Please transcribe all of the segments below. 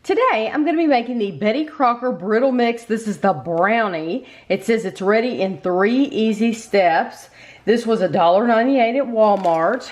Today, I'm going to be making the Betty Crocker Brittle Mix. This is the brownie. It says it's ready in 3 easy steps. This was $1.98 at Walmart.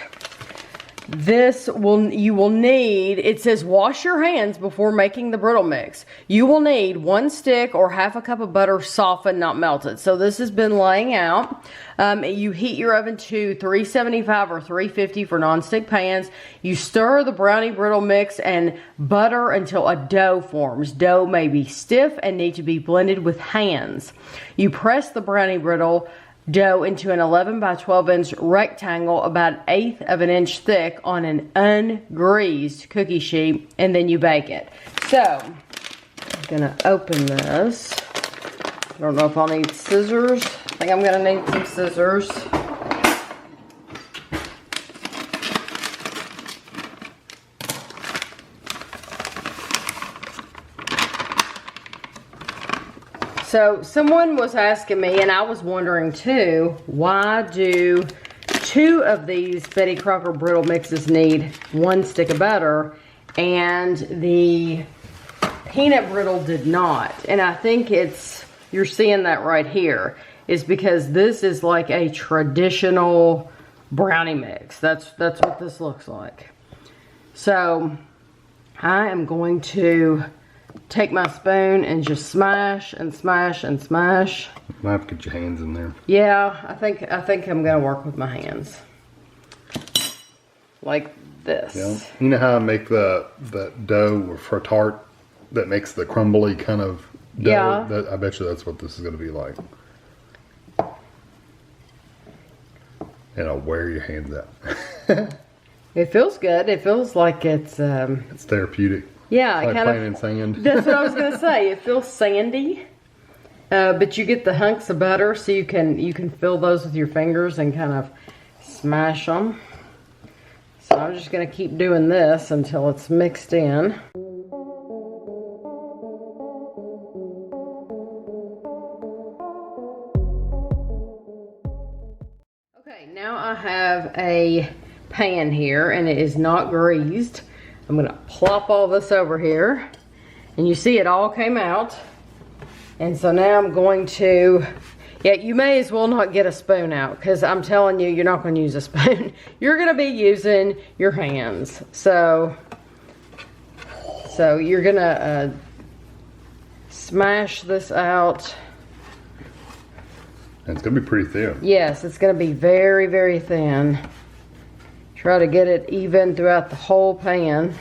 You will need, it says wash your hands before making the brittle mix. You will need 1 stick or half a cup of butter softened, not melted. So this has been laying out. You heat your oven to 375 or 350 for nonstick pans. You stir the brownie brittle mix and butter until a dough forms. Dough may be stiff and need to be blended with hands. You press the brownie brittle dough into an 11 by 12 inch rectangle about 1/8 of an inch thick on an ungreased cookie sheet, and then you bake it. So I'm gonna open this. I don't know if I'll need scissors. I think I'm gonna need some scissors. So someone was asking me, and I was wondering too, why do 2 of these Betty Crocker Brittle mixes need 1 stick of butter and the peanut brittle did not? And I think you're seeing that right here, is because this is like a traditional brownie mix. That's what this looks like. So I am going to take my spoon and just smash and smash and smash. You might have to get your hands in there. Yeah, I think I'm gonna work with my hands. Like this. Yeah. You know how I make the dough for a tart that makes the crumbly kind of dough? Yeah. I bet you that's what this is gonna be like. And I'll wear your hands out. It feels good. It feels like it's therapeutic. yeah, like kind playing in sand. That's what I was gonna say. It feels sandy, but you get the hunks of butter, so you can fill those with your fingers and kind of smash them. So I'm just gonna keep doing this until it's mixed in. Okay, now I have a pan here, and it is not greased. I'm gonna plop all this over here, and you see it all came out. And so now I'm going to, yeah, you may as well not get a spoon out, because I'm telling you, you're not gonna use a spoon. You're gonna be using your hands. So you're gonna smash this out. And it's gonna be pretty thin. Yes, it's gonna be very, very thin. Try to get it even throughout the whole pan.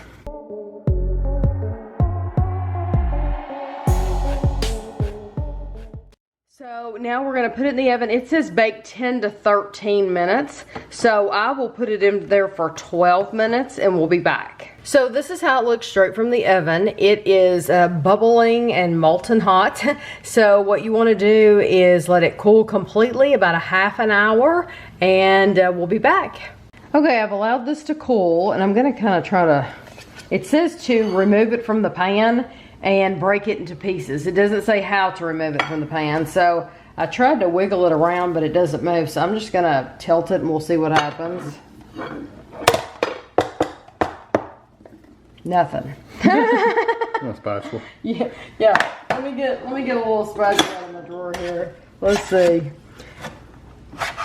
So now we're gonna put it in the oven. It says bake 10 to 13 minutes. So I will put it in there for 12 minutes and we'll be back. So this is how it looks straight from the oven. It is bubbling and molten hot. So what you wanna do is let it cool completely, about a half an hour, and we'll be back. Okay, I've allowed this to cool, and I'm gonna kind of try to, it says to remove it from the pan and break it into pieces. It doesn't say how to remove it from the pan, so I tried to wiggle it around, but it doesn't move, so I'm just gonna tilt it and we'll see what happens. Nothing. A spatula. Yeah. Let me get a little spatula out of my drawer here. Let's see.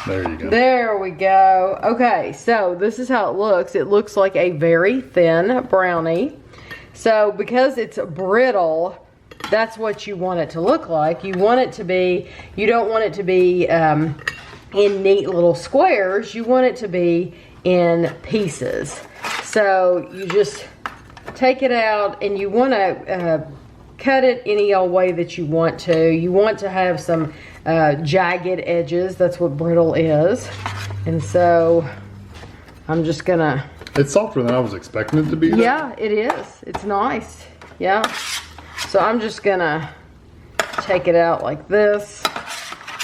There you go. There we go. Okay, so this is how it looks. It looks like a very thin brownie. So because it's brittle, that's what you want it to look like. You want it to be, you don't want it to be in neat little squares. You want it to be in pieces. So you just take it out, and you want to cut it any old way that you want to. You want to have some jagged edges. That's what brittle is. And so I'm just gonna, it's softer than I was expecting it to be. Yeah, it is. It's nice. Yeah. So I'm just gonna take it out like this.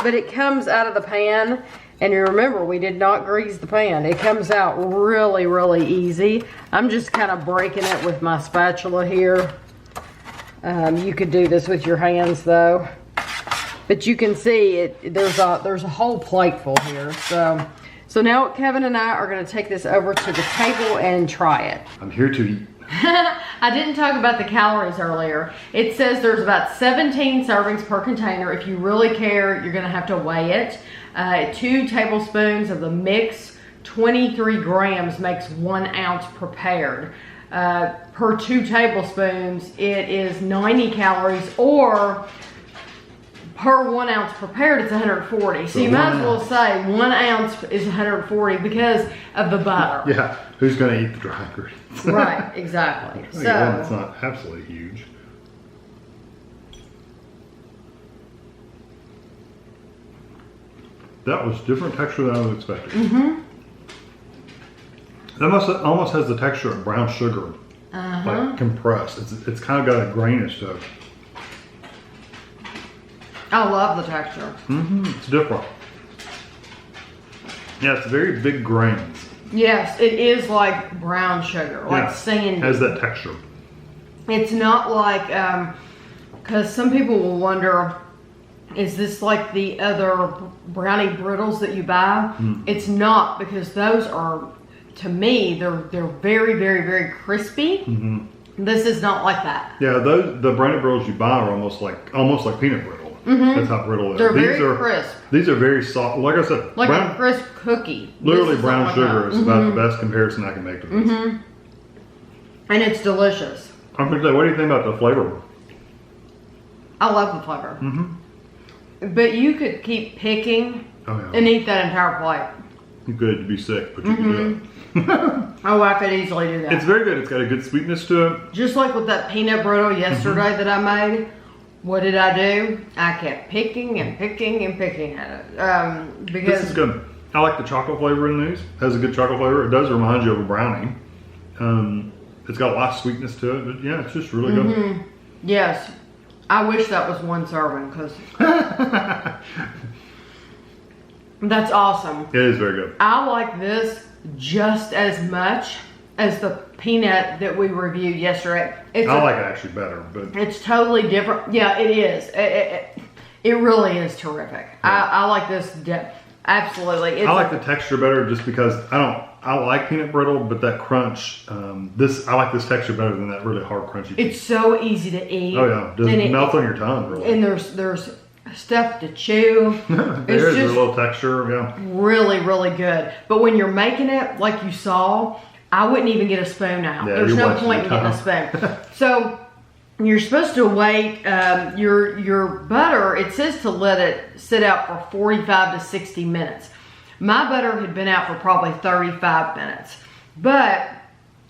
But it comes out of the pan, and you remember, we did not grease the pan. It comes out really, really easy. I'm just kind of breaking it with my spatula here. You could do this with your hands though. But you can see it. There's a whole plateful here. So now Kevin and I are going to take this over to the table and try it. I'm here to I didn't talk about the calories earlier. It says there's about 17 servings per container. If you really care, you're gonna have to weigh it. 2 tablespoons of the mix, 23 grams makes 1 ounce prepared. Per 2 tablespoons, it is 90 calories, or per 1 ounce prepared, it's 140. So you might as well say 1 ounce is 140 because of the butter. Yeah, who's going to eat the dry ingredients? Right, exactly. It's not absolutely huge. That was different texture than I was expecting. Mm-hmm. That almost has the texture of brown sugar, like compressed. It's kind of got a graininess to it. I love the texture. It's different. Yeah, it's very big grains. Yes, it is like brown sugar, like sandy. It has that texture. It's not like, because some people will wonder, is this like the other brownie brittles that you buy? It's not, because those are, to me, they're very, very, very crispy. This is not like that. Yeah, the brownie brittles you buy are almost like peanut brittle. That's how brittle it is. They're very crisp. These are very soft. Like I said, like a crisp cookie. Literally, brown sugar is about the best comparison I can make to this. And it's delicious. I'm gonna say, what do you think about the flavor? I love the flavor. But you could keep picking and eat that entire plate. You could be sick, but you can do it. Oh, I could easily do that. It's very good. It's got a good sweetness to it. Just like with that peanut brittle yesterday that I made. What did I do? I kept picking and picking and picking at it. Because this is good. I like the chocolate flavor in these. It has a good chocolate flavor. It does remind you of a brownie. It's got a lot of sweetness to it, but yeah, it's just really good. Yes. I wish that was 1 serving, because that's awesome. It is very good. I like this just as much as the peanut that we reviewed yesterday. I like it actually better, but it's totally different. Yeah, it is. It really is terrific. Yeah. I like this. Absolutely. I like the texture better just because I like peanut brittle, but that crunch, I like this texture better than that really hard crunchy. It's so easy to eat. Oh yeah, it melts on your tongue really. And there's stuff to chew. There's a little texture, yeah. Really, really good. But when you're making it, like you saw, I wouldn't even get a spoon out. Yeah, there's no point in getting a spoon. So you're supposed to wait. Your butter, it says to let it sit out for 45 to 60 minutes. My butter had been out for probably 35 minutes. But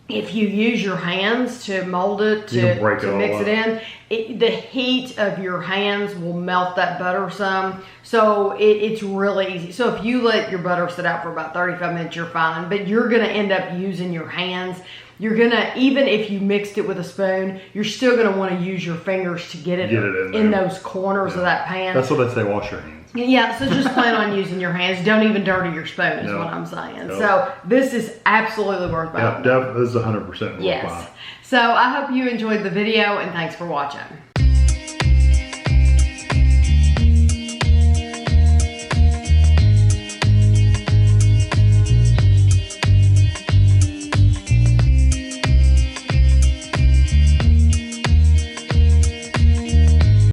if you use your hands to mold it, to mix it in, the heat of your hands will melt that butter some. So it's really easy. So if you let your butter sit out for about 35 minutes, you're fine. But you're going to end up using your hands. You're going to, even if you mixed it with a spoon, you're still going to want to use your fingers to get it in those corners of that pan. That's what they say, wash your hands. Yeah, so just plan on using your hands. Don't even dirty your spoon is what I'm saying. So this is absolutely worth buying. Yeah, this is 100% worth buying. Yes. So I hope you enjoyed the video, and thanks for watching.